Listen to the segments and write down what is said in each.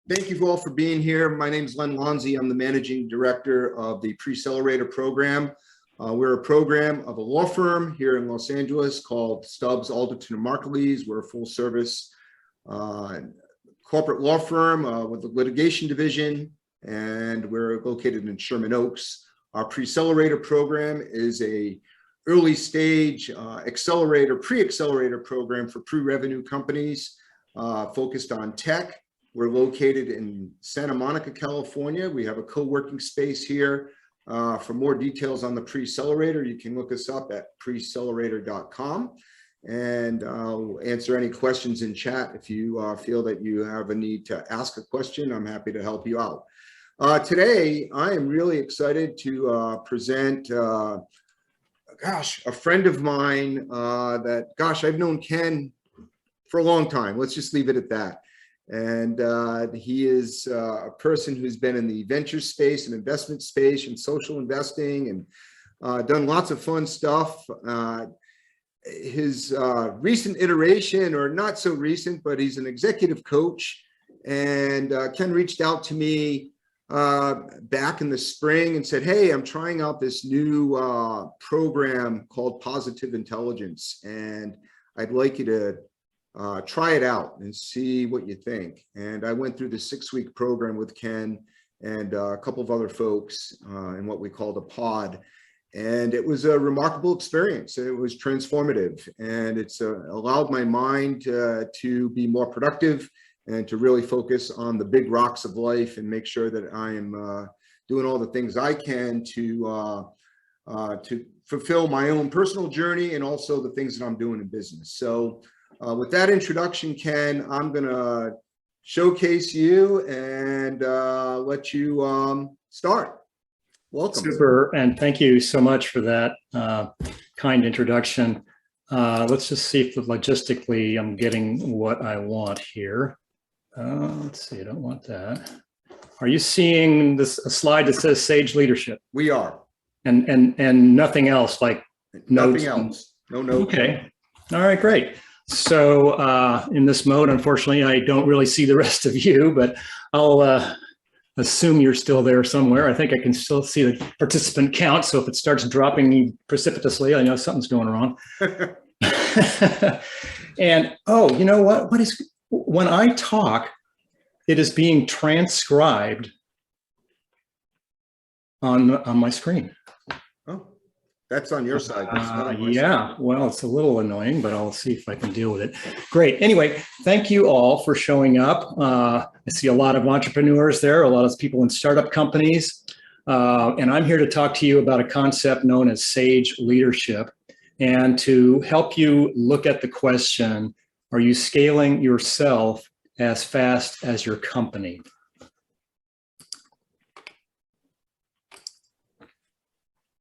Thank you all for being here. My name is Len Lonzi. I'm the managing director of the Preccelerator program. We're a program of a law firm here in Los Angeles called Stubbs, Alderton & Marklees. We're a full service corporate law firm with a litigation division, and we're located in Sherman Oaks. Our Preccelerator program is a early stage pre-accelerator program for pre-revenue companies focused on tech. We're located in Santa Monica, California. We have a co-working space here. For more details on the Preccelerator, you can look us up at preccelerator.com, and I'll answer any questions in chat. If you feel that you have a need to ask a question, I'm happy to help you out. Today, I am really excited to present, a friend of mine I've known Ken for a long time. Let's just leave it at that. And he is a person who's been in the venture space and investment space and social investing and done lots of fun stuff. His recent iteration, or not so recent, but he's an executive coach. And Ken reached out to me back in the spring and said, hey, I'm trying out this new program called Positive Intelligence, and I'd like you to try it out and see what you think. And I went through the 6-week program with Ken and a couple of other folks in what we called a pod. And it was a remarkable experience. It was transformative, and it's allowed my mind to be more productive and to really focus on the big rocks of life and make sure that I am doing all the things I can to fulfill my own personal journey and also the things that I'm doing in business. So with that introduction, Ken, I'm going to showcase you and let you start. Welcome. Super, and thank you so much for that kind introduction. Let's just see if logistically I'm getting what I want here. Let's see, I don't want that. Are you seeing a slide that says Sage Leadership? We are. And nothing else, like notes? Nothing else. No notes. Okay. All right, great. So in this mode, unfortunately, I don't really see the rest of you, but I'll assume you're still there somewhere. I think I can still see the participant count. So if it starts dropping precipitously, I know something's going wrong. And oh, you know what? When I talk, it is being transcribed on my screen. That's on your side. Yeah, well, it's a little annoying, but I'll see if I can deal with it. Great. Anyway, thank you all for showing up. I see a lot of entrepreneurs there, a lot of people in startup companies. And I'm here to talk to you about a concept known as Sage Leadership, and to help you look at the question, are you scaling yourself as fast as your company?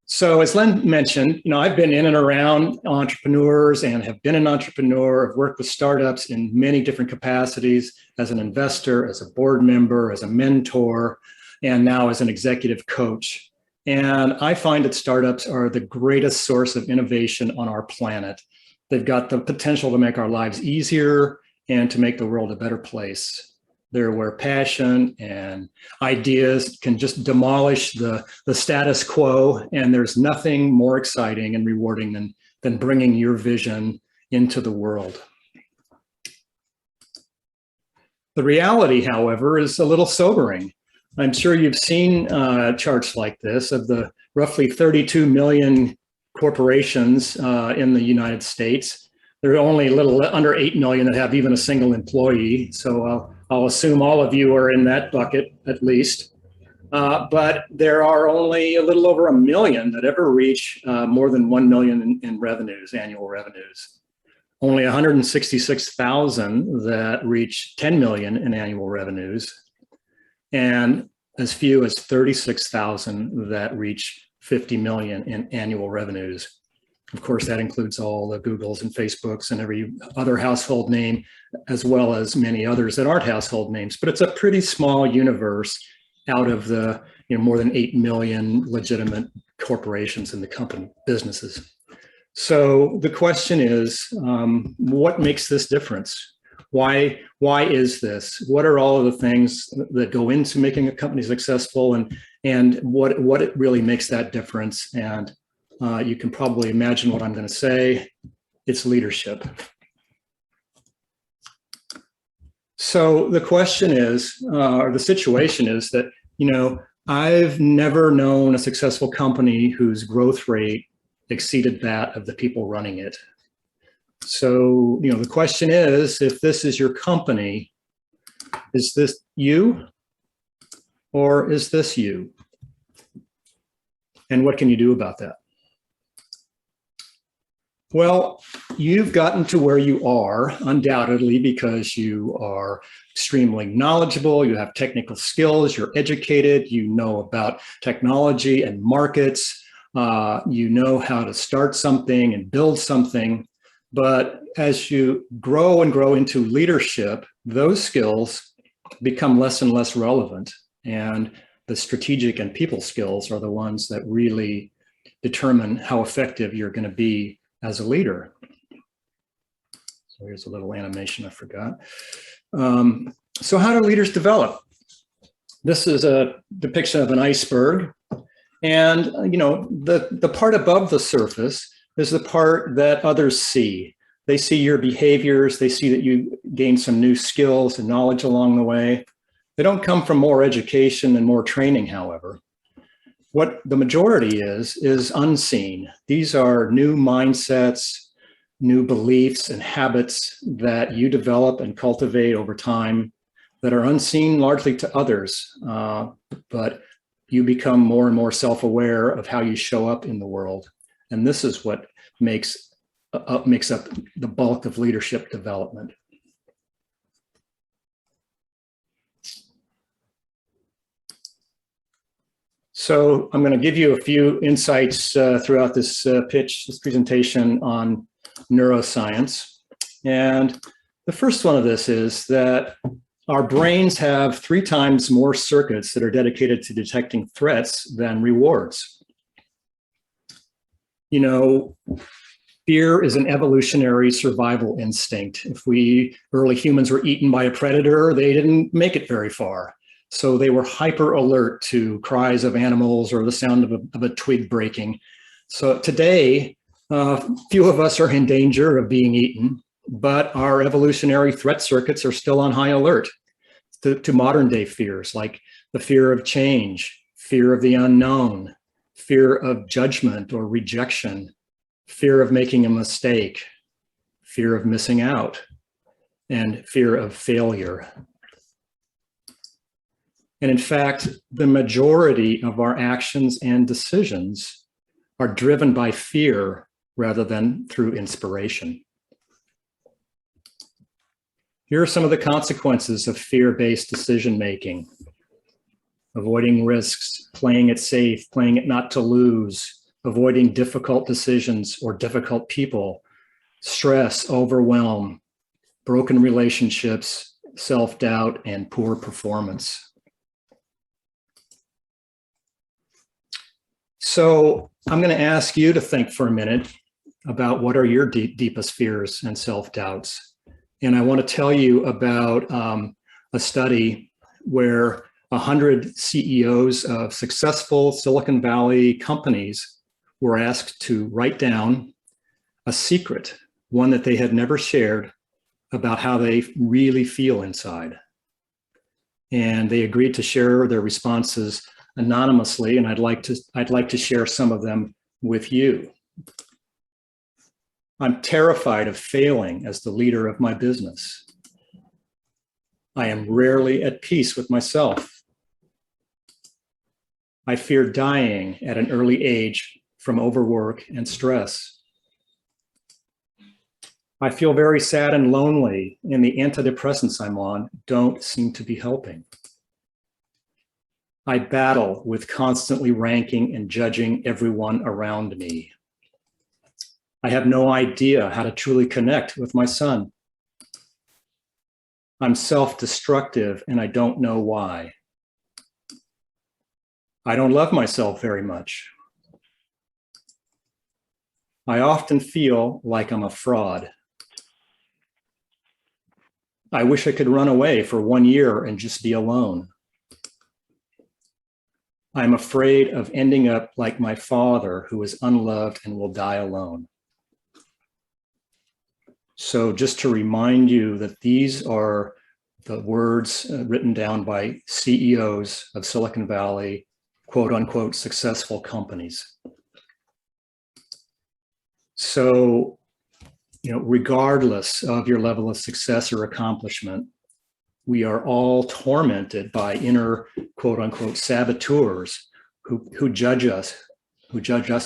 So as Len mentioned, I've been in and around entrepreneurs and have been an entrepreneur. I've worked with startups in many different capacities, as an investor, as a board member, as a mentor, and now as an executive coach. And I find that startups are the greatest source of innovation on our planet. They've got the potential to make our lives easier and to make the world a better place. They're where passion and ideas can just demolish the status quo, and there's nothing more exciting and rewarding than bringing your vision into the world. The reality, however, is a little sobering. I'm sure you've seen charts like this of the roughly 32 million corporations in the United States. There are only a little under 8 million that have even a single employee. So I'll assume all of you are in that bucket at least. But there are only a little over 1 million that ever reach more than 1 million in revenues, annual revenues. Only 166,000 that reach 10 million in annual revenues, and as few as 36,000 that reach 50 million in annual revenues. Of course, that includes all the Googles and Facebooks and every other household name, as well as many others that aren't household names. But it's a pretty small universe out of the more than 8 million legitimate corporations in the company businesses. So the question is, what makes this difference? Why is this? What are all of the things that go into making a company successful, and what it really makes that difference? And you can probably imagine what I'm going to say. It's leadership. So the question is, or the situation is that, I've never known a successful company whose growth rate exceeded that of the people running it. So, the question is, if this is your company, is this you or is this you? And what can you do about that? Well, you've gotten to where you are undoubtedly because you are extremely knowledgeable, you have technical skills, you're educated, you know about technology and markets, you know how to start something and build something. But as you grow and grow into leadership, those skills become less and less relevant. And the strategic and people skills are the ones that really determine how effective you're going to be as a leader. So here's a little animation I forgot. So how do leaders develop? This is a depiction of an iceberg. And, the part above the surface is the part that others see. They see your behaviors. They see that you gain some new skills and knowledge along the way. They don't come from more education and more training, however. What the majority is unseen. These are new mindsets, new beliefs and habits that you develop and cultivate over time that are unseen largely to others, but you become more and more self-aware of how you show up in the world. And this is what makes up the bulk of leadership development. So I'm going to give you a few insights throughout this presentation on neuroscience. And the first one of this is that our brains have 3 times more circuits that are dedicated to detecting threats than rewards. Fear is an evolutionary survival instinct. If early humans were eaten by a predator, they didn't make it very far. So they were hyper alert to cries of animals or the sound of a twig breaking. So today, few of us are in danger of being eaten, but our evolutionary threat circuits are still on high alert to modern day fears, like the fear of change, fear of the unknown, fear of judgment or rejection, fear of making a mistake, fear of missing out, and fear of failure. And in fact, the majority of our actions and decisions are driven by fear rather than through inspiration. Here are some of the consequences of fear-based decision-making: avoiding risks, playing it safe, playing it not to lose, avoiding difficult decisions or difficult people, stress, overwhelm, broken relationships, self-doubt, and poor performance. So I'm going to ask you to think for a minute about what are your deepest fears and self-doubts. And I want to tell you about a study where 100 CEOs of successful Silicon Valley companies were asked to write down a secret, one that they had never shared, about how they really feel inside. And they agreed to share their responses anonymously, and I'd like to share some of them with you. I'm terrified of failing as the leader of my business. I am rarely at peace with myself. I fear dying at an early age from overwork and stress. I feel very sad and lonely, and the antidepressants I'm on don't seem to be helping. I battle with constantly ranking and judging everyone around me. I have no idea how to truly connect with my son. I'm self-destructive and I don't know why. I don't love myself very much. I often feel like I'm a fraud. I wish I could run away for 1 year and just be alone. I'm afraid of ending up like my father, who is unloved and will die alone. So just to remind you that these are the words written down by CEOs of Silicon Valley, quote unquote, successful companies. So, regardless of your level of success or accomplishment, we are all tormented by inner, quote unquote, saboteurs who judge us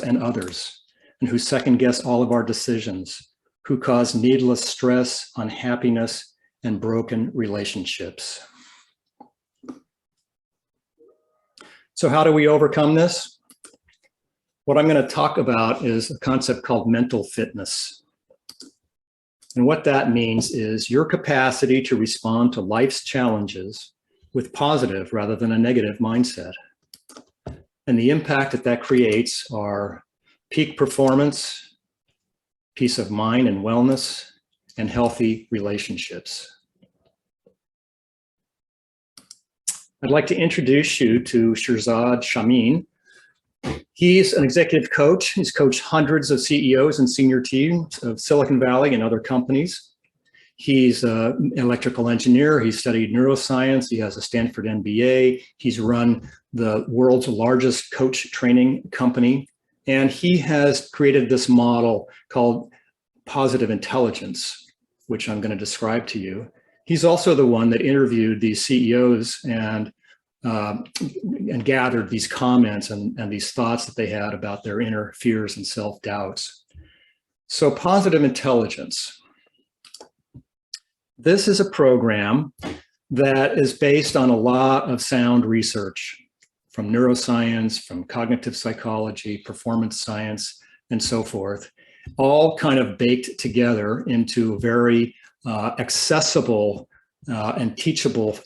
and others, and who second guess all of our decisions, who cause needless stress, unhappiness, and broken relationships. So how do we overcome this? What I'm going to talk about is a concept called mental fitness. And what that means is your capacity to respond to life's challenges with positive rather than a negative mindset. And the impact that creates are peak performance, peace of mind and wellness, and healthy relationships. I'd like to introduce you to Shirzad Chamine. He's an executive coach. He's coached hundreds of CEOs and senior teams of Silicon Valley and other companies. He's an electrical engineer. He studied neuroscience. He has a Stanford MBA. He's run the world's largest coach training company. And he has created this model called positive intelligence, which I'm going to describe to you. He's also the one that interviewed these CEOs and gathered these comments and these thoughts that they had about their inner fears and self-doubts. So positive intelligence. This is a program that is based on a lot of sound research from neuroscience, from cognitive psychology, performance science, and so forth, all kind of baked together into a very accessible and teachable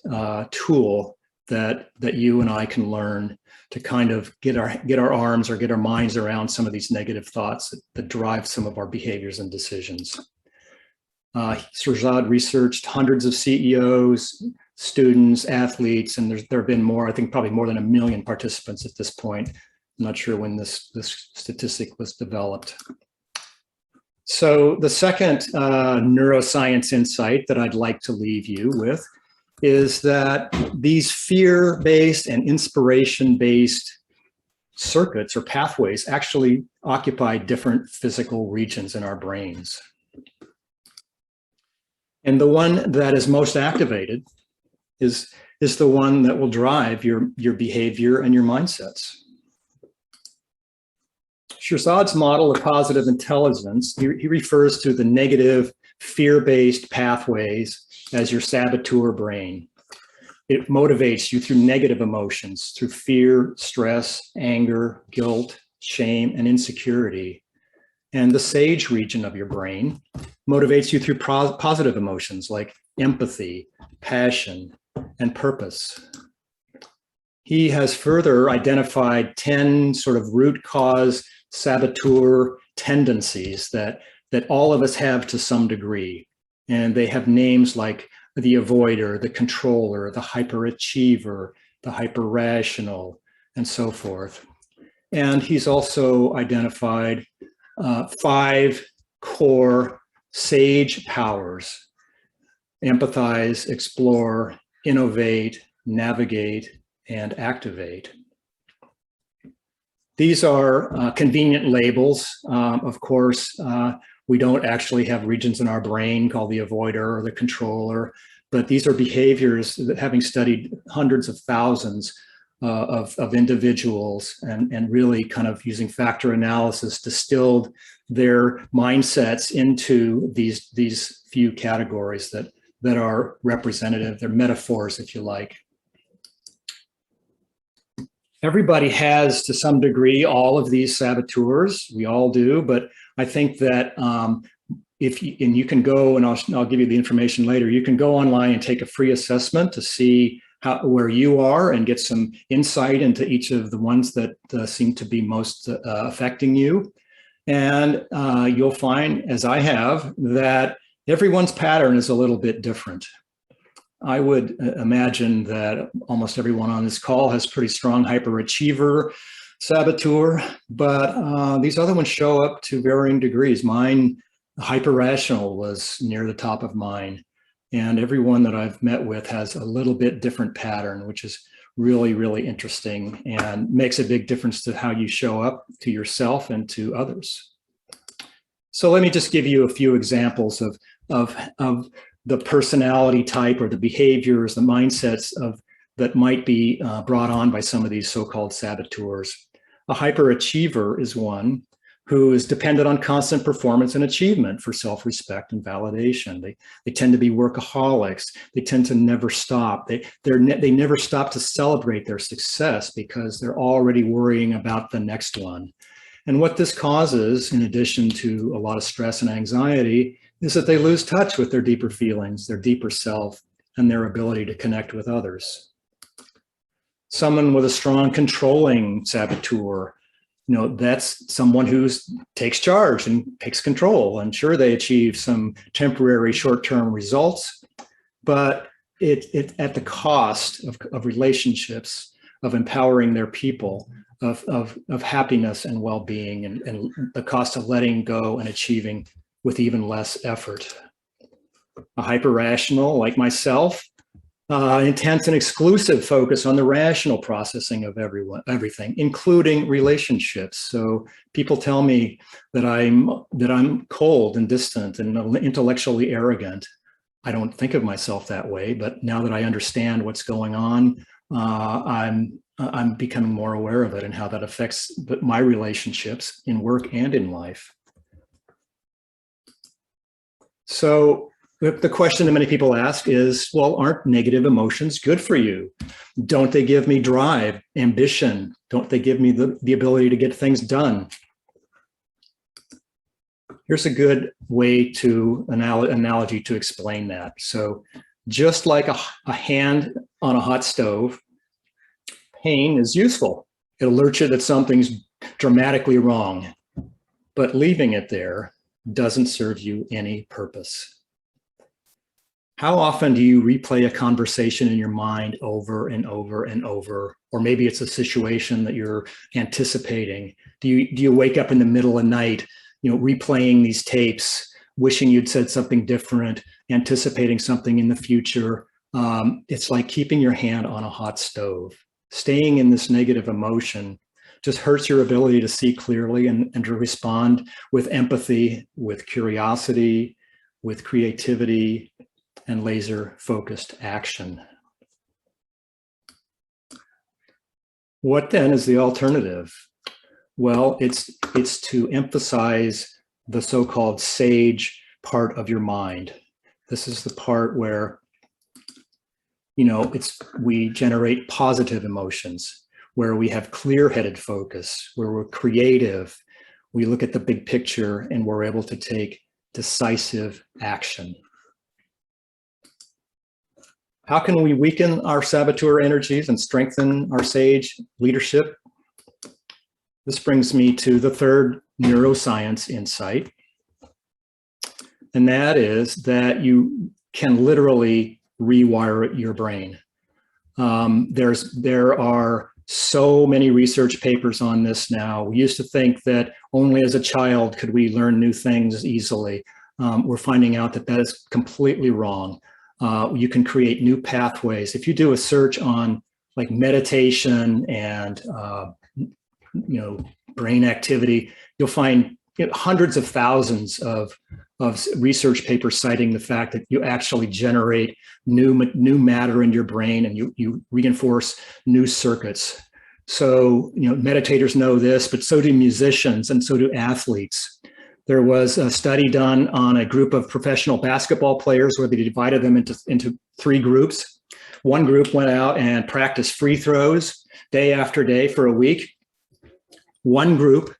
tool that you and I can learn to kind of get our arms or get our minds around some of these negative thoughts that drive some of our behaviors and decisions. Shirzad researched hundreds of CEOs, students, athletes, and there have been more, I think probably more than 1 million participants at this point. I'm not sure when this statistic was developed. So the second neuroscience insight that I'd like to leave you with is that these fear-based and inspiration-based circuits or pathways actually occupy different physical regions in our brains. And the one that is most activated is the one that will drive your behavior and your mindsets. Shirzad's model of positive intelligence, he refers to the negative fear-based pathways as your saboteur brain. It motivates you through negative emotions, through fear, stress, anger, guilt, shame, and insecurity. And the sage region of your brain motivates you through positive emotions like empathy, passion, and purpose. He has further identified 10 sort of root cause saboteur tendencies that all of us have to some degree. And they have names like the avoider, the controller, the hyperachiever, the hyper-rational, and so forth. And he's also identified 5 core sage powers: empathize, explore, innovate, navigate, and activate. These are convenient labels. Of course, we don't actually have regions in our brain called the avoider or the controller, but these are behaviors that, having studied hundreds of thousands of individuals and really kind of using factor analysis, distilled their mindsets into these few categories that are representative. They're metaphors, if you like. Everybody has, to some degree, all of these saboteurs. We all do, but I think that you can go, and I'll give you the information later, you can go online and take a free assessment to see where you are and get some insight into each of the ones that seem to be most affecting you. And you'll find, as I have, that everyone's pattern is a little bit different. I would imagine that almost everyone on this call has pretty strong hyperachiever, saboteur, but these other ones show up to varying degrees. Mine, hyper-rational, was near the top of mine. And everyone that I've met with has a little bit different pattern, which is really, really interesting and makes a big difference to how you show up to yourself and to others. So let me just give you a few examples of the personality type or the behaviors, the mindsets that might be brought on by some of these so-called saboteurs. A hyperachiever is one who is dependent on constant performance and achievement for self-respect and validation. They tend to be workaholics. They tend to never stop. They never stop to celebrate their success because they're already worrying about the next one. And what this causes, in addition to a lot of stress and anxiety, is that they lose touch with their deeper feelings, their deeper self, and their ability to connect with others. Someone with a strong controlling saboteur, that's someone who takes charge and takes control. And sure, they achieve some temporary short-term results, but it at the cost of relationships, of empowering their people, of happiness and well-being, and the cost of letting go and achieving with even less effort. A hyper-rational, like myself, intense and exclusive focus on the rational processing of everything, including relationships. So people tell me that I'm cold and distant and intellectually arrogant. I don't think of myself that way, but now that I understand what's going on, I'm becoming more aware of it and how that affects my relationships in work and in life. So the question that many people ask is, well, aren't negative emotions good for you? Don't they give me drive, ambition? Don't they give me the ability to get things done? Here's a good way to analogy to explain that. So just like a hand on a hot stove, pain is useful. It alerts you that something's dramatically wrong, but leaving it there doesn't serve you any purpose. How often do you replay a conversation in your mind over and over and over? Or maybe it's a situation that you're anticipating. Do you wake up in the middle of the night, replaying these tapes, wishing you'd said something different, anticipating something in the future? It's like keeping your hand on a hot stove. Staying in this negative emotion just hurts your ability to see clearly and to respond with empathy, with curiosity, with creativity, and laser-focused action. What then is the alternative? Well, it's to emphasize the so-called sage part of your mind. This is the part where, we generate positive emotions, where we have clear-headed focus, where we're creative, we look at the big picture, and we're able to take decisive action. How can we weaken our saboteur energies and strengthen our sage leadership? This brings me to the third neuroscience insight, and that is that you can literally rewire your brain. There are so many research papers on this now. We used to think that only as a child could we learn new things easily. We're finding out that is completely wrong. You can create new pathways. If you do a search on like meditation and brain activity, you'll find hundreds of thousands of research papers citing the fact that you actually generate new matter in your brain, and you reinforce new circuits. So meditators know this, but so do musicians and so do athletes. There was a study done on a group of professional basketball players where they divided them into three groups. One group went out and practiced free throws day after day for a week. One group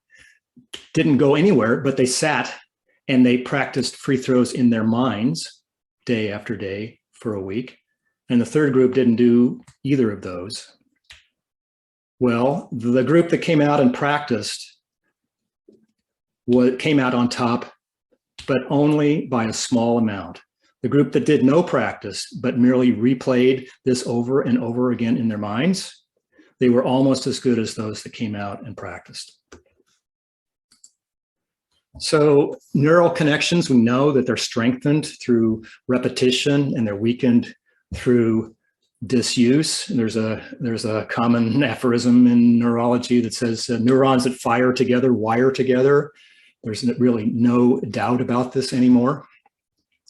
didn't go anywhere, but they sat and they practiced free throws in their minds day after day for a week. And the third group didn't do either of those. Well, the group that came out and practiced came out on top, but only by a small amount. The group that did no practice, but merely replayed this over and over again in their minds, they were almost as good as those that came out and practiced. So neural connections, we know that they're strengthened through repetition and they're weakened through disuse. There's a common aphorism in neurology that says neurons that fire together wire together. There's really no doubt about this anymore.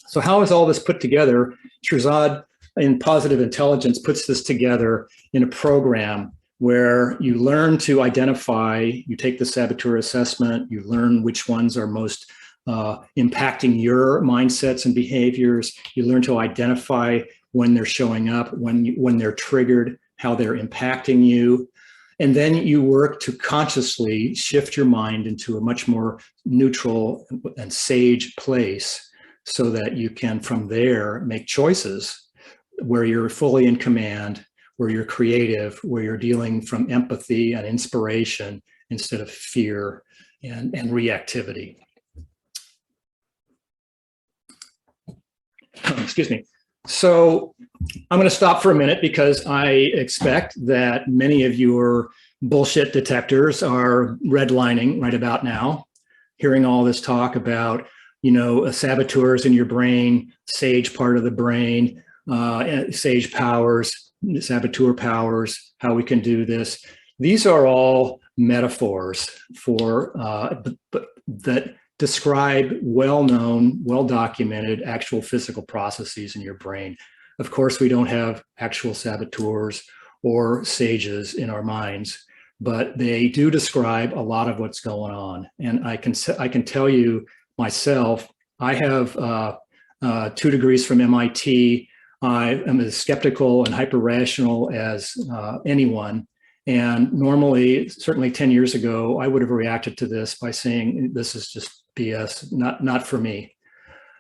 So how is all this put together? Shirzad in Positive Intelligence puts this together in a program where you learn to identify, you take the saboteur assessment, you learn which ones are most impacting your mindsets and behaviors. You learn to identify when they're showing up, when they're triggered, how they're impacting you. And then you work to consciously shift your mind into a much more neutral and sage place so that you can, from there, make choices where you're fully in command, where you're creative, where you're dealing from empathy and inspiration instead of fear and reactivity. Excuse me. So I'm going to stop for a minute because I expect that many of your bullshit detectors are redlining right about now, hearing all this talk about, saboteurs in your brain, sage part of the brain, sage powers, saboteur powers, how we can do this. These are all metaphors for that describe well-known, well-documented actual physical processes in your brain. Of course, we don't have actual saboteurs or sages in our minds, but they do describe a lot of what's going on. And I can tell you myself, I have 2 degrees from MIT. I am as skeptical and hyper-rational as anyone. And normally, certainly 10 years ago, I would have reacted to this by saying, this is just BS, not for me.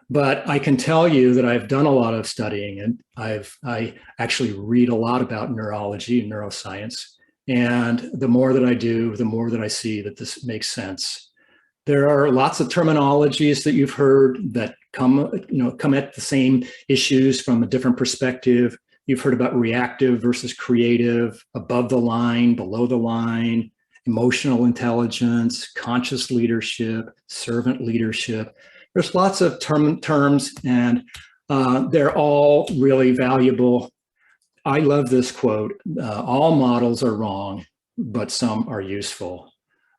But I can tell you that I've done a lot of studying, and I actually read a lot about neurology and neuroscience. And the more that I do, the more that I see that this makes sense. There are lots of terminologies that you've heard that come at the same issues from a different perspective. You've heard about reactive versus creative, above the line, below the line, emotional intelligence, conscious leadership, servant leadership. There's lots of terms, and they're all really valuable. I love this quote, all models are wrong, but some are useful.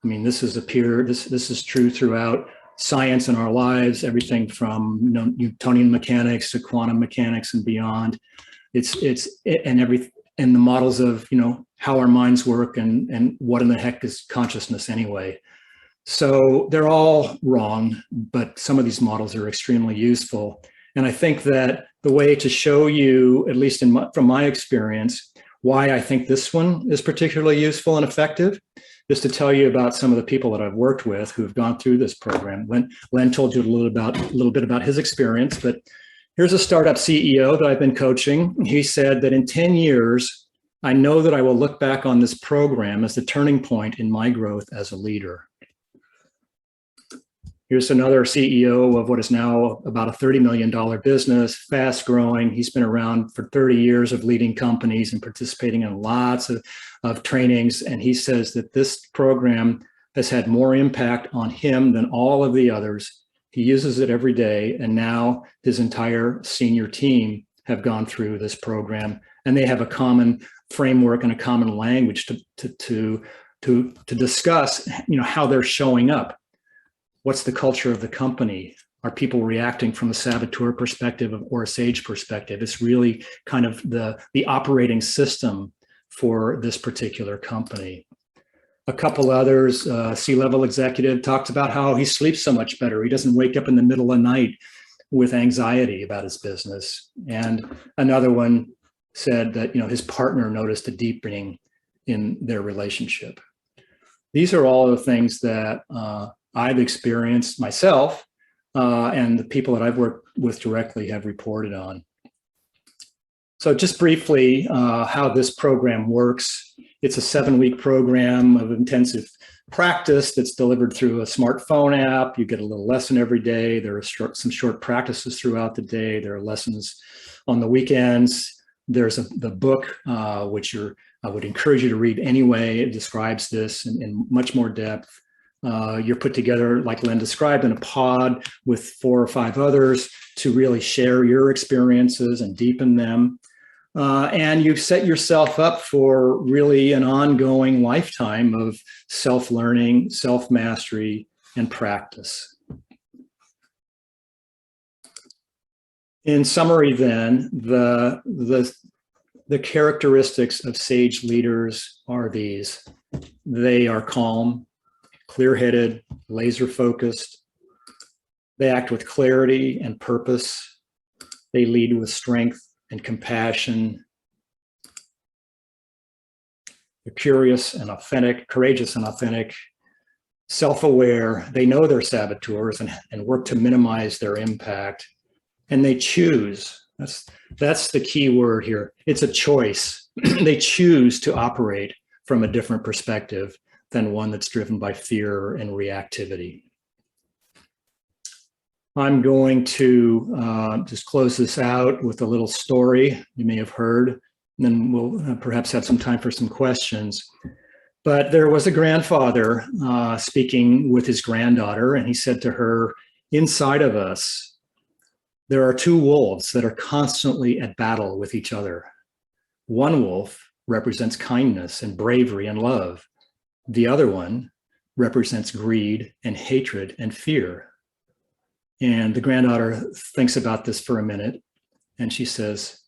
I mean, this is true throughout science in our lives, everything from Newtonian mechanics to quantum mechanics and beyond. And the models of how our minds work and what in the heck is consciousness anyway. So they're all wrong, but some of these models are extremely useful. And I think that the way to show you, at least from my experience, why I think this one is particularly useful and effective is to tell you about some of the people that I've worked with who have gone through this program. Len told you a little bit about his experience, but here's a startup CEO that I've been coaching. He said that in 10 years, I know that I will look back on this program as the turning point in my growth as a leader. Here's another CEO of what is now about a $30 million business, fast growing. He's been around for 30 years of leading companies and participating in lots of trainings. And he says that this program has had more impact on him than all of the others. He uses it every day. And now his entire senior team have gone through this program, and they have a common framework and a common language to discuss, how they're showing up. What's the culture of the company? Are people reacting from a saboteur perspective or a sage perspective? It's really kind of the operating system for this particular company. A couple others, C-level executive talks about how he sleeps so much better. He doesn't wake up in the middle of the night with anxiety about his business. And another one said that his partner noticed a deepening in their relationship. These are all the things that I've experienced myself, and the people that I've worked with directly have reported on. So just briefly, how this program works. It's a 7-week program of intensive practice that's delivered through a smartphone app. You get a little lesson every day. There are some short practices throughout the day. There are lessons on the weekends. There's the book, which I would encourage you to read anyway. It describes this in much more depth. You're put together, like Len described, in a pod with 4 or 5 others to really share your experiences and deepen them. And you've set yourself up for really an ongoing lifetime of self-learning, self-mastery, and practice. In summary, then, the characteristics of sage leaders are these. They are calm, clear-headed, laser-focused. They act with clarity and purpose. They lead with strength and compassion. They're curious and authentic, courageous and authentic, self-aware. They know they're saboteurs and work to minimize their impact. And they choose. That's the key word here. It's a choice. They choose to operate from a different perspective than one that's driven by fear and reactivity. I'm going to just close this out with a little story you may have heard, and then we'll perhaps have some time for some questions. But there was a grandfather speaking with his granddaughter, and he said to her, "Inside of us, there are 2 wolves that are constantly at battle with each other. One wolf represents kindness and bravery and love. The other one represents greed and hatred and fear." And the granddaughter thinks about this for a minute, and she says,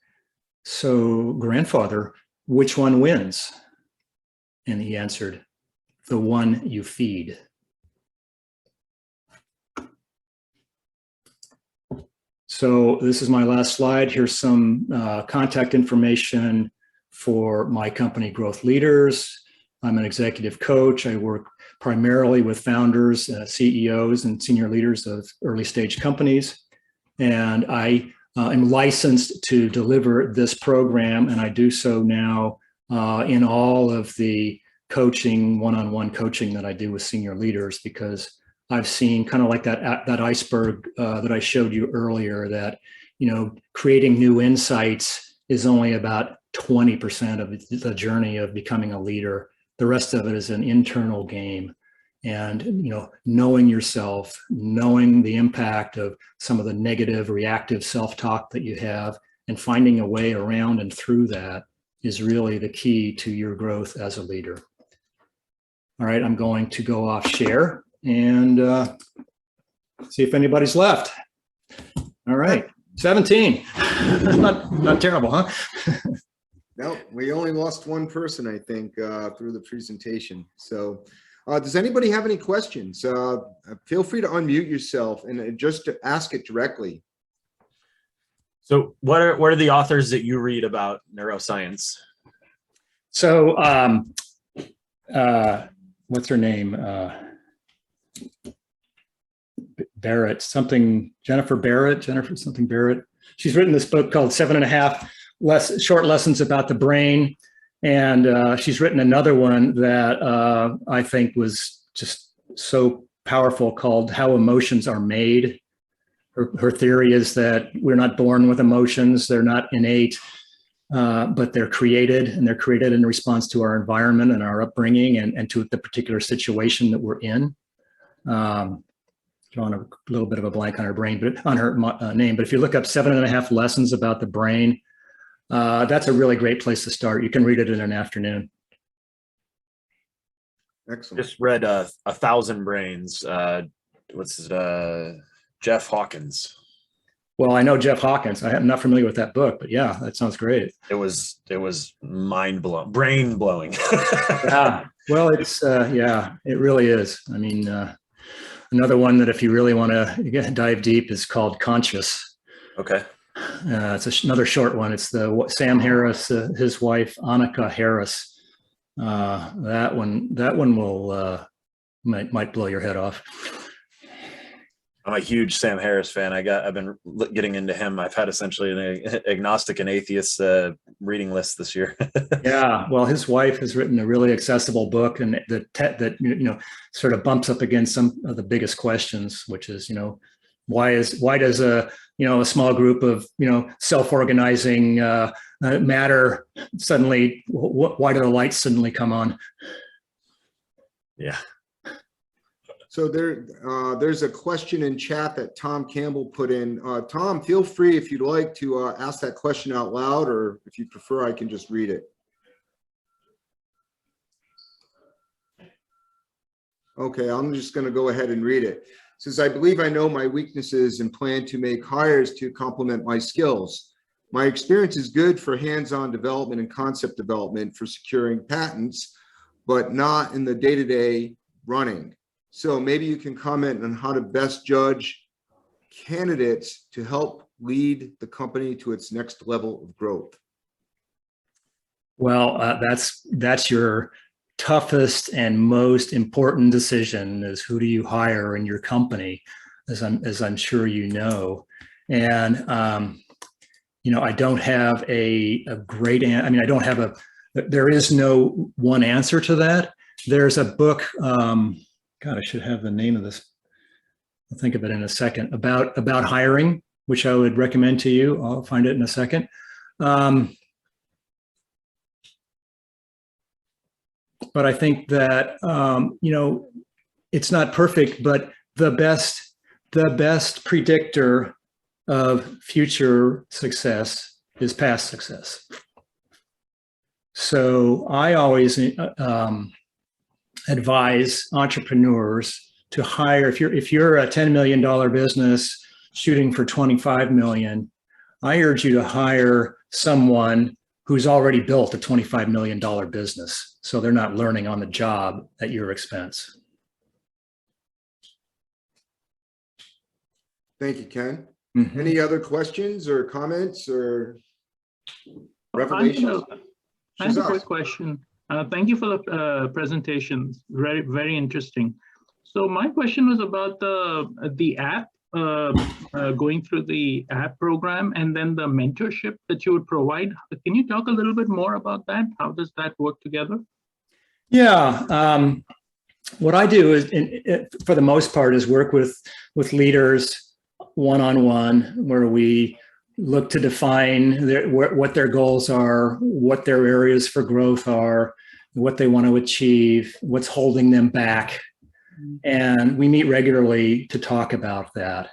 "So, grandfather, which one wins?" And he answered, "The one you feed." So this is my last slide. Here's some contact information for my company, Growth Leaders. I'm an executive coach. I work primarily with founders, CEOs, and senior leaders of early stage companies. And I am licensed to deliver this program, and I do so now in all of the coaching, one-on-one coaching that I do with senior leaders, because I've seen kind of like that iceberg that I showed you earlier, that, creating new insights is only about 20% of the journey of becoming a leader. The rest of it is an internal game. And, knowing yourself, knowing the impact of some of the negative reactive self-talk that you have, and finding a way around and through that is really the key to your growth as a leader. All right, I'm going to go off share and see if anybody's left. All right, 17. not terrible, huh? No, we only lost one person, I think, through the presentation. So does anybody have any questions? Feel free to unmute yourself and just to ask it directly. So what are the authors that you read about neuroscience? So what's her name? Barrett, Jennifer something Barrett. She's written this book called 7.5 Short Lessons About the Brain. And she's written another one that I think was just so powerful, called How Emotions Are Made. Her theory is that we're not born with emotions. They're not innate, but they're created, and they're created in response to our environment and our upbringing and to the particular situation that we're in. Drawing a little bit of a blank on her brain, but on her name. But if you look up 7.5 Lessons About the Brain, that's a really great place to start. You can read it in an afternoon. Excellent. Just read 1,000 Brains. What's it? Jeff Hawkins. Well, I know Jeff Hawkins. I'm not familiar with that book, but yeah, that sounds great. It was mind blowing, brain blowing. Yeah. Well, it's yeah, it really is. I mean, another one that if you really want to dive deep is called Conscious. Okay. It's another short one. It's the Sam Harris, his wife Annika Harris. That one will might blow your head off. I'm a huge Sam Harris fan. I've been getting into him. I've had essentially an agnostic and atheist reading list this year. Yeah, well, his wife has written a really accessible book, and that sort of bumps up against some of the biggest questions, which is why does a small group of self-organizing matter suddenly, why do the lights suddenly come on? Yeah. So there's a question in chat that Tom Campbell put in. Tom, feel free if you'd like to ask that question out loud, or if you prefer, I can just read it. Okay, I'm just going to go ahead and read it. It says, I believe I know my weaknesses and plan to make hires to complement my skills. My experience is good for hands-on development and concept development for securing patents, but not in the day-to-day running. So maybe you can comment on how to best judge candidates to help lead the company to its next level of growth. Well, that's your toughest and most important decision, is who do you hire in your company, as I'm sure you know. And I don't have a great there is no one answer to that. There's a book, God, I should have the name of this. I'll think of it in a second, about hiring, which I would recommend to you. I'll find it in a second. But I think that, it's not perfect, but the best predictor of future success is past success. So I always advise entrepreneurs to hire, if you're a $10 million business shooting for 25 million, I urge you to hire someone who's already built a $25 million business, so they're not learning on the job at your expense. Thank you, Ken. Mm-hmm. Any other questions or comments or revelations? I have a quick question. Thank you for the presentation. Very, very interesting. So my question was about the app, going through the app program, and then the mentorship that you would provide. Can you talk a little bit more about that? How does that work together? Yeah, what I do is, for the most part, is work with leaders one-on-one, where we look to define what their goals are, what their areas for growth are, what they want to achieve, what's holding them back. And we meet regularly to talk about that.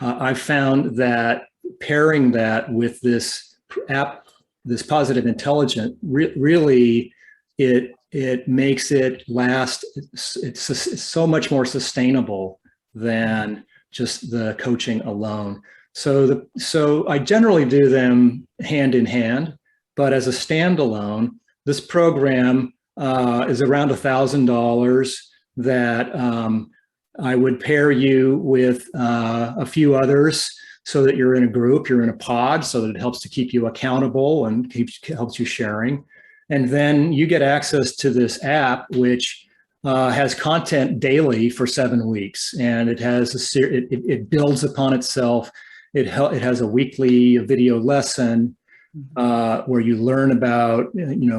I've found that pairing that with this app, this positive intelligence, really it makes it last. It's so much more sustainable than just the coaching alone. So I generally do them hand in hand, but as a standalone, this program is around $1,000 that I would pair you with a few others, so that you're in a group, you're in a pod, so that it helps to keep you accountable and helps you sharing. And then you get access to this app, which has content daily for 7 weeks, and it has it builds upon itself. It has a weekly video lesson where you learn about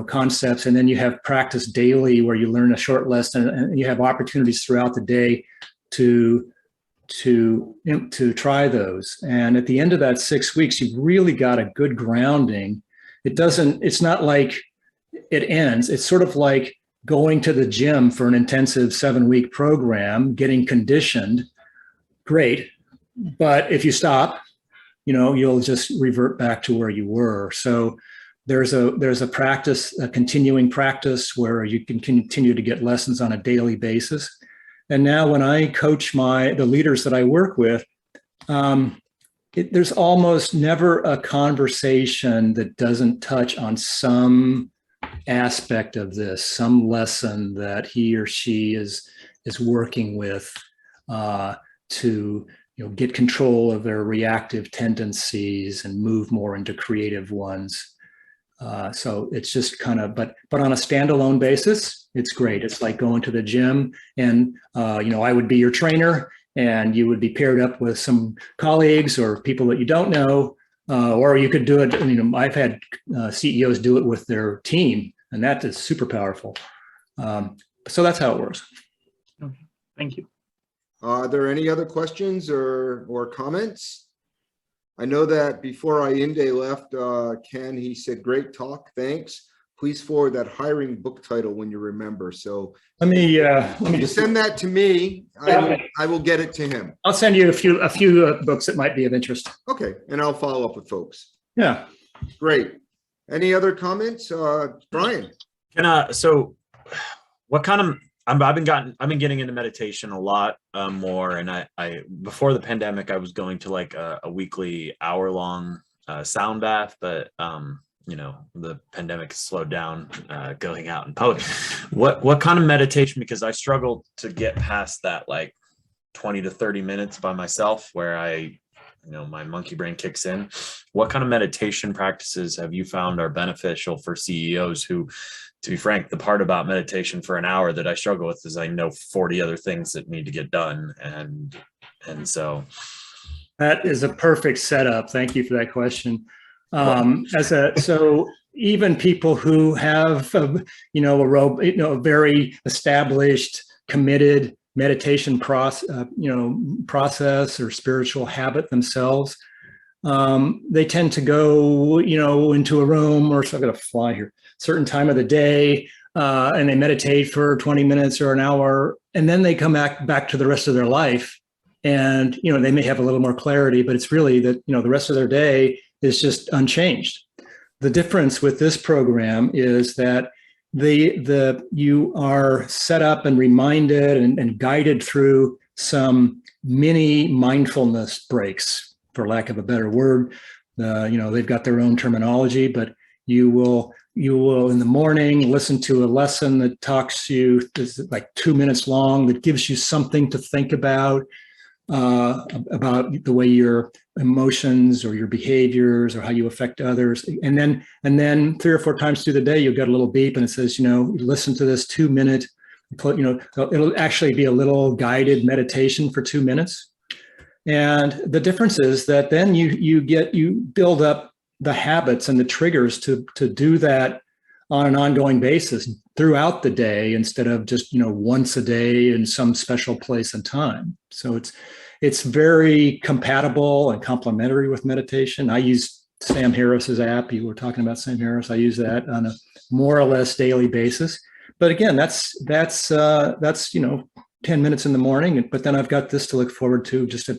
concepts, and then you have practice daily where you learn a short lesson, and you have opportunities throughout the day to try those. And at the end of that 6 weeks, you've really got a good grounding. It's not like it ends. It's sort of like going to the gym for an intensive 7-week program, getting conditioned. Great. But if you stop, you'll just revert back to where you were. So there's a practice, a continuing practice, where you can continue to get lessons on a daily basis. And now when I coach the leaders that I work with, there's almost never a conversation that doesn't touch on some aspect of this, some lesson that he or she is working with to get control of their reactive tendencies and move more into creative ones. So it's just kind of, but on a standalone basis, it's great. It's like going to the gym, and I would be your trainer, and you would be paired up with some colleagues or people that you don't know, or you could do it. I've had CEOs do it with their team, and that is super powerful. So that's how it works. Okay. Thank you. Are there any other questions or comments? I know that before Allende left, Ken, he said, "Great talk, thanks. Please forward that hiring book title when you remember." So Let me you just send that to me. I will get it to him. I'll send you a few books that might be of interest. Okay, and I'll follow up with folks. Yeah. Great. Any other comments, Brian? So what kind of, I've been getting into meditation a lot more, and I before the pandemic I was going to like a weekly hour-long sound bath, but the pandemic slowed down going out in public. What kind of meditation? Because I struggled to get past that like 20 to 30 minutes by myself where my monkey brain kicks in. What kind of meditation practices have you found are beneficial for CEOs who, to be frank, the part about meditation for an hour that I struggle with is I know 40 other things that need to get done. And so that is a perfect setup. Thank you for that question. So even people who have, a very established, committed meditation process or spiritual habit themselves, they tend to go, into a room, or so I've got to fly here, certain time of the day, and they meditate for 20 minutes or an hour, and then they come back to the rest of their life. And, they may have a little more clarity, but it's really that, the rest of their day is just unchanged. The difference with this program is that you are set up and reminded and guided through some mini mindfulness breaks, for lack of a better word. They've got their own terminology, but you will in the morning listen to a lesson that talks to you, is like 2 minutes long, that gives you something to think about the way your emotions or your behaviors or how you affect others. And then 3 or 4 times through the day, you'll get a little beep and it says, listen to this 2 minute, it'll actually be a little guided meditation for 2 minutes. And the difference is that then you build up the habits and the triggers to do that on an ongoing basis throughout the day, instead of just, once a day in some special place and time. So it's very compatible and complementary with meditation. I use Sam Harris's app. You were talking about Sam Harris. I use that on a more or less daily basis. But again, that's 10 minutes in the morning, but then I've got this to look forward to, just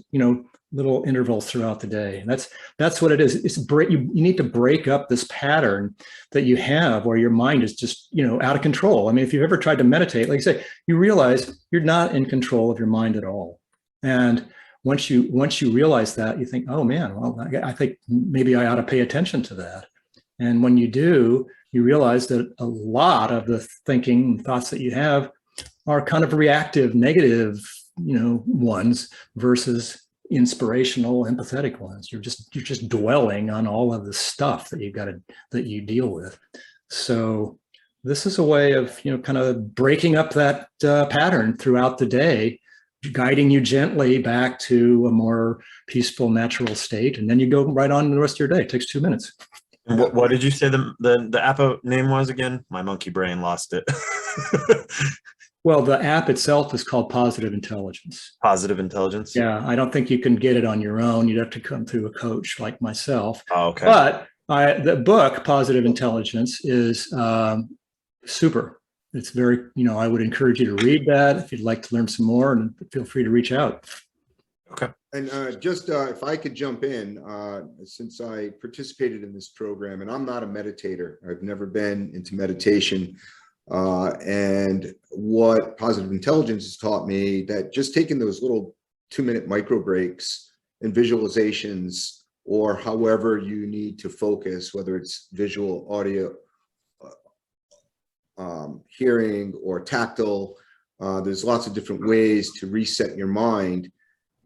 little intervals throughout the day. And that's what it is. You need to break up this pattern that you have where your mind is just, out of control. I mean, if you've ever tried to meditate, like I say, you realize you're not in control of your mind at all. And once you realize that, you think, oh man, well, I think maybe I ought to pay attention to that. And when you do, you realize that a lot of the thinking and thoughts that you have are kind of reactive, negative, ones versus inspirational, empathetic ones. You're just dwelling on all of the stuff that you deal with. So this is a way of, kind of breaking up that pattern throughout the day, guiding you gently back to a more peaceful, natural state. And then you go right on the rest of your day. It takes 2 minutes. What did you say the app name was again? My monkey brain lost it. Well, the app itself is called Positive Intelligence. Positive Intelligence? Yeah, I don't think you can get it on your own. You'd have to come through a coach like myself. Oh, okay. But the book, Positive Intelligence, is super. It's very, I would encourage you to read that if you'd like to learn some more, and feel free to reach out. Okay. And if I could jump in, since I participated in this program, and I'm not a meditator, I've never been into meditation. And what Positive Intelligence has taught me, that just taking those little 2-minute micro breaks and visualizations, or however you need to focus, whether it's visual, audio, hearing, or tactile, there's lots of different ways to reset your mind,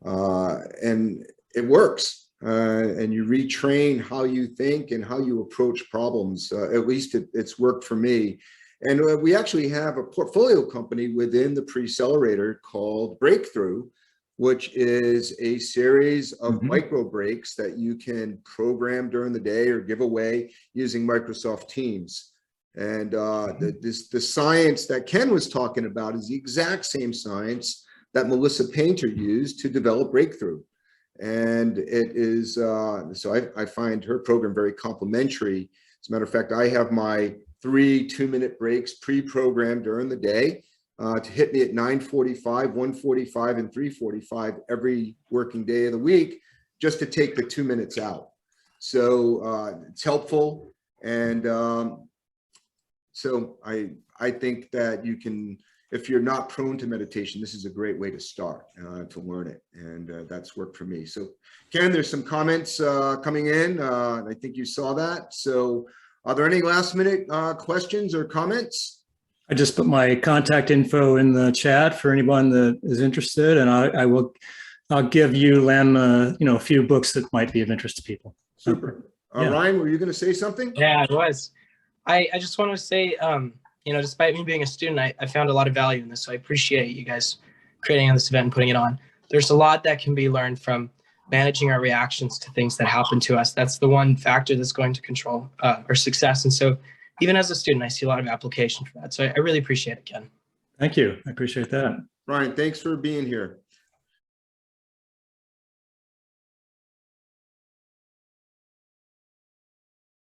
and it works. And you retrain how you think and how you approach problems. At least it's worked for me. And we actually have a portfolio company within the Preccelerator called Breakthrough which is a series of Mhm. micro breaks that you can program during the day or give away using Microsoft Teams. And the science that Ken was talking about is the exact same science that Melissa Painter used to develop Breakthrough. And it is, so I find her program very complimentary. As a matter of fact, I have my 3 2-minute breaks pre-programmed during the day to hit me at 9:45, 1:45, and 3:45 every working day of the week, just to take the 2 minutes out. So it's helpful. And so I think that you can, if you're not prone to meditation, this is a great way to start to learn it. And that's worked for me. So Ken, there's some comments coming in. I think you saw that. So are there any last minute questions or comments? I just put my contact info in the chat for anyone that is interested, and I'll give you, Lem, a few books that might be of interest to people. Super. Yeah. Ryan, were you going to say something? Yeah, I was. I just want to say, despite me being a student, I found a lot of value in this. So I appreciate you guys creating this event and putting it on. There's a lot that can be learned from managing our reactions to things that happen to us. That's the one factor that's going to control our success. And so even as a student, I see a lot of application for that. So I really appreciate it, Ken. Thank you. I appreciate that. Ryan, thanks for being here.